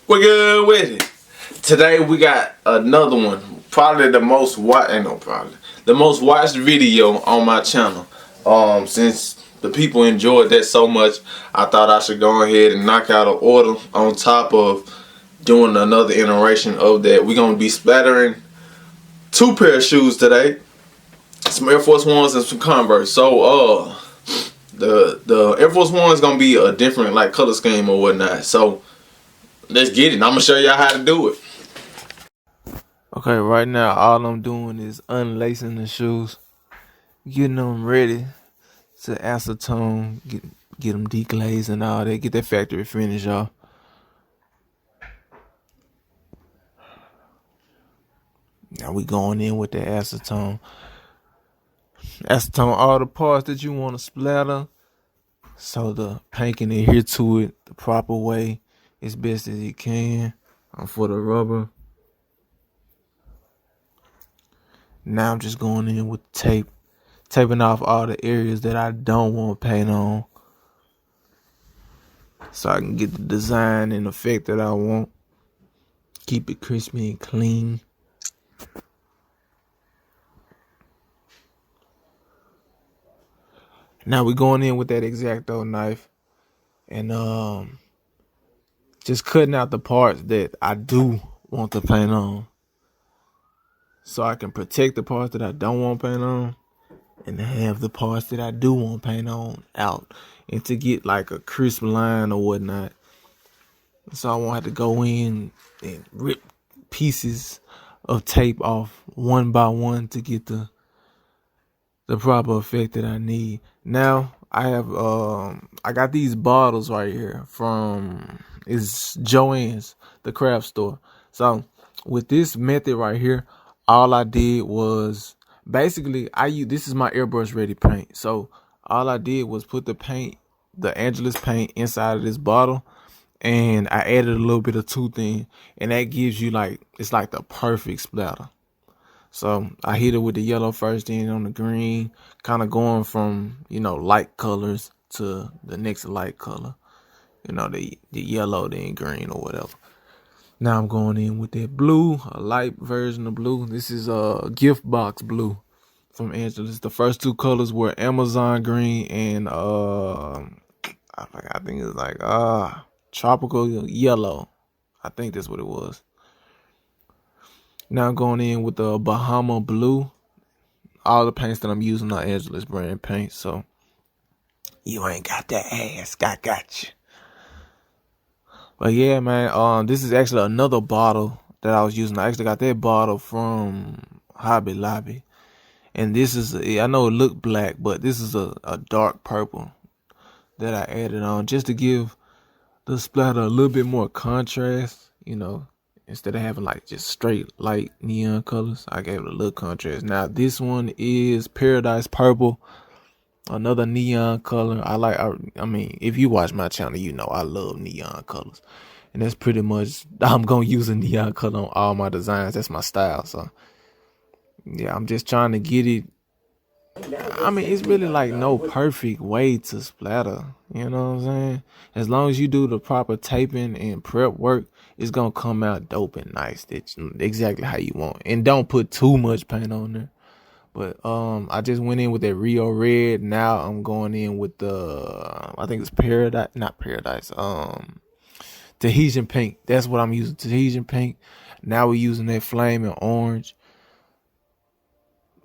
We're good with it. Today we got another one. Probably the most the most watched video on my channel. Since the people enjoyed that so much, I thought I should go ahead and knock out an order on top of doing another iteration of that. We're gonna be splattering 2 pair of shoes today. Some Air Force Ones and some Converse. So the Air Force One is gonna be a different like color scheme or whatnot. So let's get it. I'm gonna show y'all how to do it. Okay, right now all I'm doing is unlacing the shoes, getting them ready to acetone, get them deglazed and all that, get that factory finish off. Now we going in with the acetone. Acetone all the parts that you want to splatter, so the paint can adhere to it the proper way as best as it can. For the rubber. Now I'm just going in with tape, taping off all the areas that I don't want paint on, so I can get the design and effect that I want. Keep it crispy and clean. Now we're going in with that X-Acto knife and just cutting out the parts that I do want to paint on, so I can protect the parts that I don't want paint on and have the parts that I do want paint on out, and to get like a crisp line or whatnot. So I won't have to go in and rip pieces of tape off one by one to get the proper effect that I need. Now I have I got these bottles right here from Joann's, the craft store. So with this method right here, all I did was basically this is my airbrush ready paint. So all I did was put the paint, the Angelus paint, inside of this bottle, and I added a little bit of toothing, and that gives you it's like the perfect splatter. So I hit it with the yellow first, then on the green, kind of going from, light colors to the next light color, the yellow, then green or whatever. Now I'm going in with that blue, a light version of blue. This is a gift box blue from Angelus. The first 2 colors were Amazon green and I think it's like tropical yellow. I think that's what it was. Now I'm going in with the Bahama blue. All the paints that I'm using are Angelus brand paint, so you ain't got that ass. I got you. But yeah, man, this is actually another bottle that I was using. I actually got that bottle from Hobby Lobby. And this is, I know it looked black, but this is a dark purple that I added on just to give the splatter a little bit more contrast, instead of having just straight light neon colors. I gave it a little contrast. Now this one is Paradise Purple, another neon color. I mean, if you watch my channel, I love neon colors, and that's pretty much, I'm gonna use a neon color on all my designs. That's my style. So yeah, I'm just trying to get it. I mean, it's really no perfect way to splatter, you know what I'm saying? As long as you do the proper taping and prep work, it's gonna come out dope and nice. That's exactly how you want. And don't put too much paint on there. But I just went in with that Rio Red. Now I'm going in with the, I think it's Tahitian pink. That's what I'm using, Tahitian pink. Now we're using that Flaming Orange.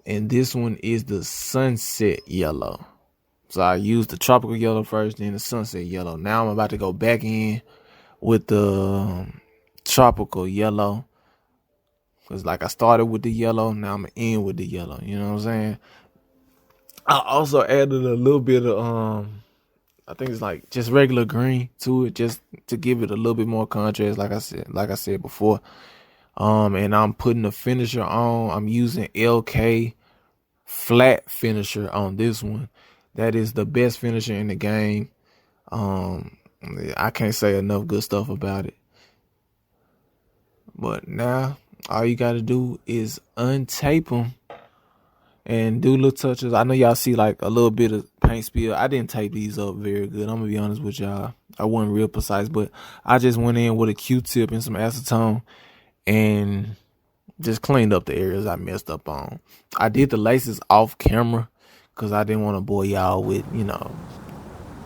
And this one is the Sunset Yellow. So I used the Tropical Yellow first, then the Sunset Yellow. Now I'm about to go back in with the Tropical Yellow. Because I started with the yellow, now I'm in with the yellow. You know what I'm saying? I also added a little bit of, I think it's just regular green to it, just to give it a little bit more contrast, like I said before. And I'm putting the finisher on. I'm using LK flat finisher on this one. That is the best finisher in the game. I can't say enough good stuff about it. But now all you gotta do is untape them and do little touches. I know y'all see a little bit of paint paint spill. I didn't tape these up very good. I'm gonna be honest with y'all. I wasn't real precise, but I just went in with a Q-tip and some acetone and just cleaned up the areas I messed up on. I did the laces off camera because I didn't want to bore y'all with, you know,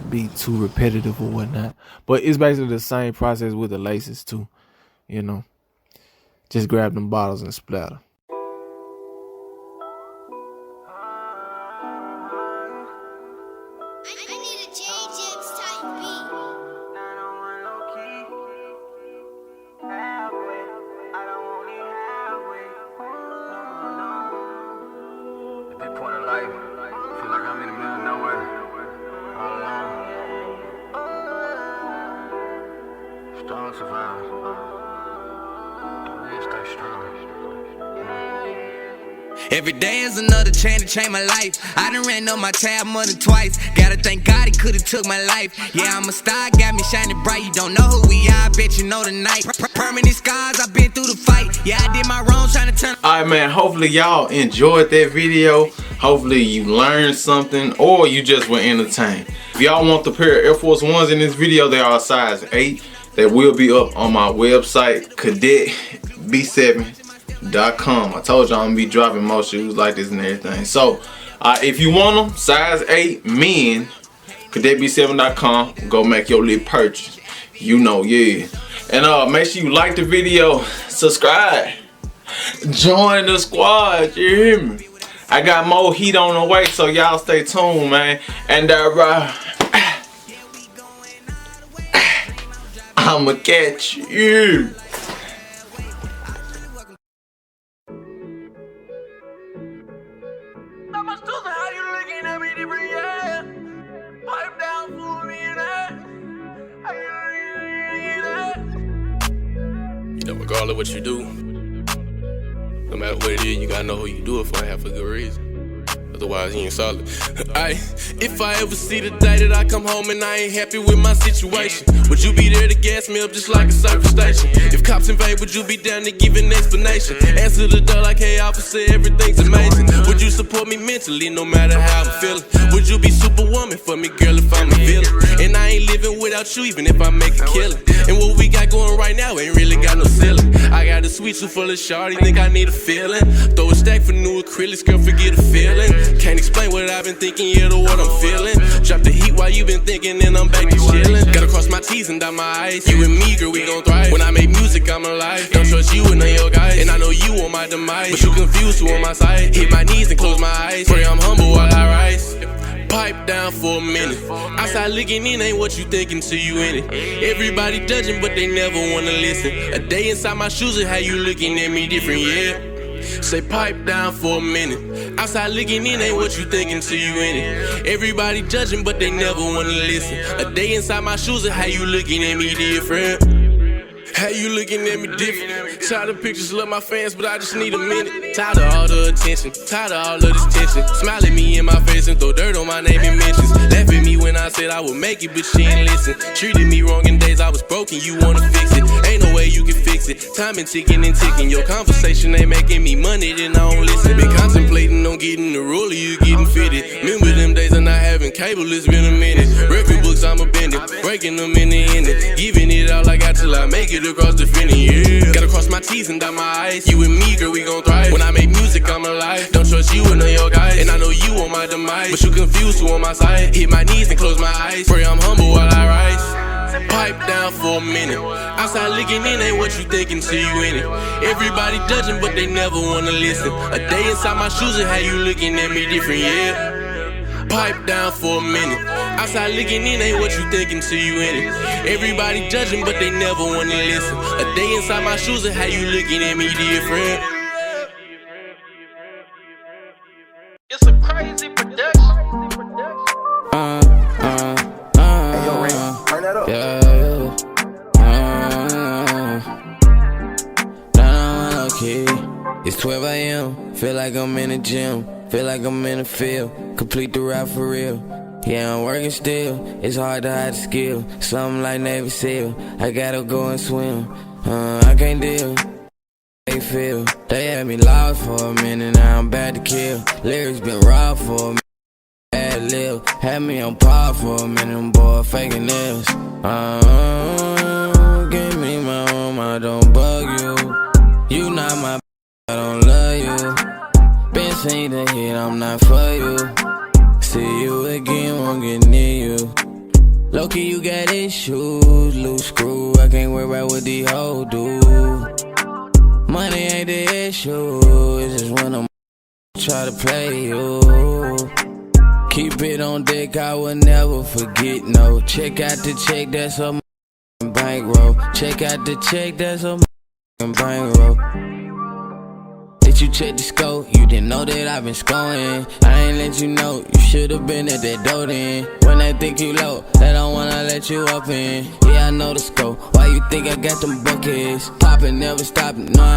be too repetitive or whatnot. But it's basically the same process with the laces too, you know. Just grab them bottles and splatter. Feel like I'm in the middle of nowhere. All alone. Strong survivors. Real stay strong. Every day is another chance to change my life. I done ran up my tab more than twice. Gotta thank God he could've took my life. Yeah, I'm a star, got me shining bright. You don't know who we are, I bet you know tonight. Permanent scars, I've been through the fight. Yeah, I did my wrong trying to turn. Alright man, hopefully y'all enjoyed that video. Hopefully you learned something or you just were entertained. If y'all want the pair of Air Force Ones in this video, they are size 8. They will be up on my website, cadetb7.com. I told y'all I'm gonna be dropping more shoes like this and everything. So if you want them, size 8 men, cadetb7.com, go make your little purchase. You know, yeah. And make sure you like the video, subscribe, join the squad, you hear me? I got more heat on the way, so y'all stay tuned, man. And I'ma catch you. Regardless of what you do, no matter what it is, you gotta know who you do it for and have a good reason. Otherwise, you ain't solid. If I ever see the day that I come home and I ain't happy with my situation, would you be there to gas me up just like a service station? If cops invade, would you be down to give an explanation? Answer the door like, hey officer, everything's amazing. Would you support me mentally no matter how I'm feeling? Would you be superwoman for me, girl, if I'm a villain? And I ain't living without you even if I make a killing. And what we got going right now ain't really got no ceiling. I got a sweet tooth full of shawty, think I need a feeling. Throw a stack for new acrylics, girl, forget a feeling. Can't explain what I've been thinking, yeah, to what I'm feeling. Drop the heat while you been thinking, and I'm back to chillin'. Gotta cross my T's and dot my I's. You and me, girl, we gon' thrive. When I make music, I'm alive. Don't trust you and none of your guys. And I know you on my demise, but you confused who on my side. Hit my knees and close my eyes. Pray I'm humble while I rise. Pipe down for a minute. Outside looking in ain't what you thinking till you in it. Everybody judging, but they never wanna listen. A day inside my shoes and how you looking at me different, yeah. Say pipe down for a minute. Outside looking in ain't what you thinking till you in it. Everybody judging, but they never wanna listen. A day inside my shoes and how you looking at me different. How you looking at me different? Tired of pictures, love my fans, but I just need a minute. Tired of all the attention, tired of all of this tension. Smile at me in my face and throw dirt on my name and mentions. Laugh at me when I said I would make it, but she ain't listen. Treated me wrong in days I was broken, you wanna fix it. Ain't no way you can fix it. Time been ticking and ticking. Your conversation ain't making me money, then I don't listen. Been contemplating on getting the roller, you getting fitted. Remember them days of not having cable, it's been a minute. Record books I'm a bending, breaking them in the ending. Giving it all I got till I make it across the finish, yeah. Gotta cross my T's and dot my I's. You and me, girl, we gon' thrive. When I make music, I'm alive. Don't trust you and none of your guys. And I know you on my demise, but you confused who on my side. Hit my knees and close my eyes. Pray I'm humble while I rise. Pipe down for a minute. Outside looking in ain't what you thinking till you in it. Everybody judging, but they never wanna listen. A day inside my shoes and how you looking at me different, yeah. Pipe down for a minute. Outside looking in ain't what you thinking till you in it. Everybody judging, but they never wanna listen. A day inside my shoes and how you looking at me different. It's a crazy production. Hey, yo, Ray, turn that up. It's 12 a.m. Feel like I'm in the gym. Feel like I'm in the field. Complete the route for real. Yeah, I'm working still. It's hard to hide the skill. Something like Navy SEAL. I gotta go and swim. I can't deal. They feel. They had me lost for a minute. Now I'm back to kill. Lyrics been raw for a minute. Bad live. Had me on par for a minute, them boy faking this. Give me my room, I don't bug you. You not my I don't love you. Been seen the hit, I'm not for you. See you again, won't get near you. Low-key, you got issues, loose screw. I can't worry about what these hoes do. Money ain't the issue, it's just when I'm try to play you. Keep it on deck, I will never forget, no. Check out the check, that's a bankroll. Check out the check, that's a bankroll. Did you check the scope? You didn't know that I've been scoring. I ain't let you know, you should've been at that door then. When they think you low, they don't wanna let you up in. Yeah, I know the scope, why you think I got them buckets? Poppin', never stoppin', no, I'm